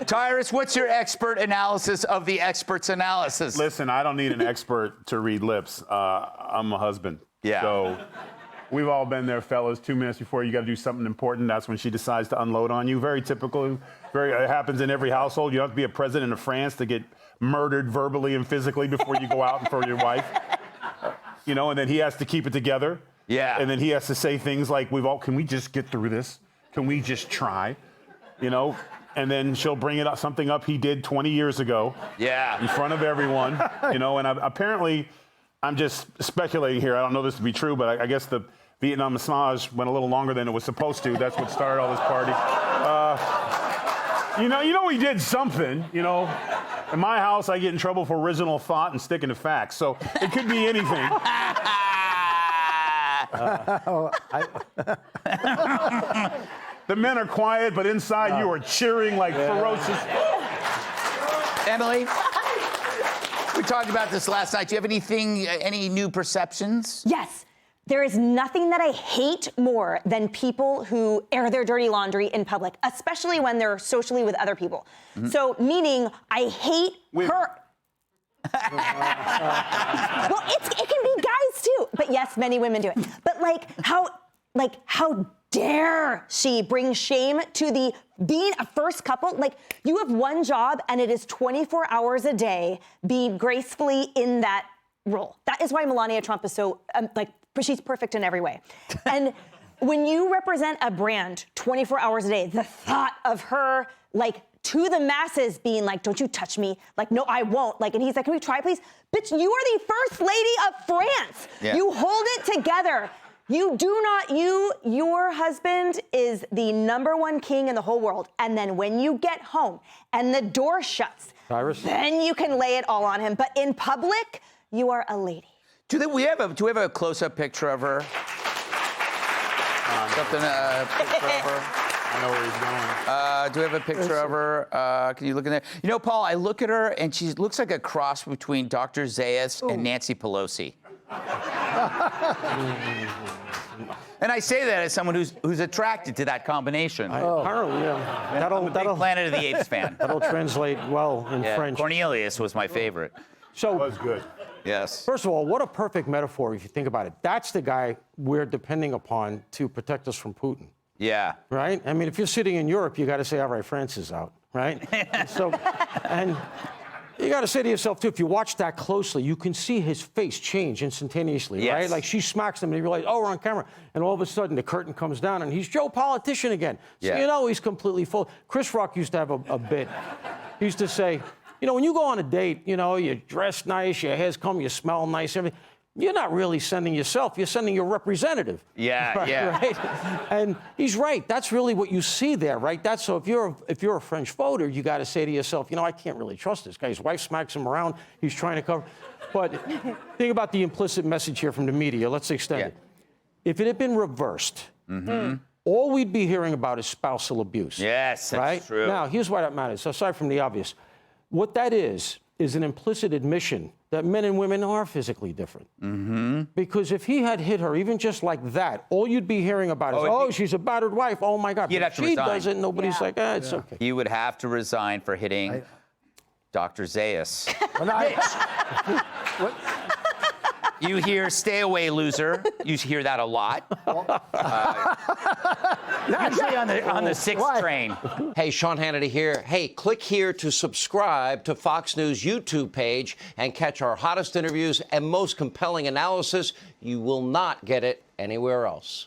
Tyrus, what's your expert analysis of the expert's analysis? Listen, I don't need an expert to read lips. I'm a husband. Yeah. So we've all been there, fellas. 2 minutes before you got to do something important, that's when she decides to unload on you. Very typical. It happens in every household. You don't have to be a president of France to get murdered verbally and physically before you go out in front of your wife. You know, and then he has to keep it together. Yeah. And then he has to say things like, can we just get through this? Can we just try? You know? And then she'll bring something up he did 20 years ago. Yeah. In front of everyone. You know, and apparently, I'm just speculating here. I don't know this to be true, but I guess the Vietnam massage went a little longer than it was supposed to. That's what started all this party. You know, he did something. You know, in my house, I get in trouble for original thought and sticking to facts. So it could be anything. The men are quiet, but inside you are cheering like ferocious. Emily, we talked about this last night. Do you have any new perceptions? Yes. There is nothing that I hate more than people who air their dirty laundry in public, especially when they're socially with other people. Mm-hmm. So, meaning I hate her. Well, it can be guys too, but yes, many women do it. But how dare she bring shame to being a first couple? Like, you have one job and it is 24 hours a day. Be gracefully in that role. That is why Melania Trump is so she's perfect in every way. And when you represent a brand 24 hours a day, the thought of her to the masses being like, don't you touch me. Like, no, I won't. And he's like, can we try, please? Bitch, you are the first lady of France. Yeah. You hold it together. You do not, your husband is the #1 king in the whole world. And then when you get home and the door shuts, Cyrus? Then you can lay it all on him. But in public, you are a lady. Do we have a close-up picture of her? Picture of her. I know where he's going. Do we have a picture of her? Can you look in there? You know, Paul, I look at her, and she looks like a cross between Dr. Zayas and Nancy Pelosi. And I say that as someone who's attracted to that combination. Apparently, yeah. I'm a big Planet of the Apes fan. That'll translate well in French. Cornelius was my favorite. So, that was good. Yes. First of all, what a perfect metaphor if you think about it. That's the guy we're depending upon to protect us from Putin. Yeah. Right? I mean, if you're sitting in Europe, you got to say, all right, France is out, right? And you got to say to yourself, too, if you watch that closely, you can see his face change instantaneously, right? Like, she smacks him and you realize, oh, we're on camera. And all of a sudden, the curtain comes down and he's Joe Politician again. So you know he's completely full. Chris Rock used to have a bit. He used to say, you know, when you go on a date, you know, you dress nice, your hair's combed, you smell nice, everything. You're not really sending yourself, you're sending your representative. Yeah, Right? And he's right. That's really what you see there, right? So if you're a French voter, you got to say to yourself, you know, I can't really trust this guy. His wife smacks him around. He's trying to cover. But think about the implicit message here from the media. Let's extend it. If it had been reversed, all we'd be hearing about is spousal abuse. Yes, that's true. Now, here's why that matters. Aside from the obvious, what that is an implicit admission that men and women are physically different. Because if he had hit her, even just like that, all you'd be hearing about is, she's a battered wife. Oh, my God. You'd have to she resign. doesn't. Nobody's like, it's okay. He would have to resign for hitting Dr. Zayas. You hear, stay away, loser. You hear that a lot. Usually on the 6th train. Hey, Sean Hannity here. Hey, click here to subscribe to Fox News YouTube page and catch our hottest interviews and most compelling analysis. You will not get it anywhere else.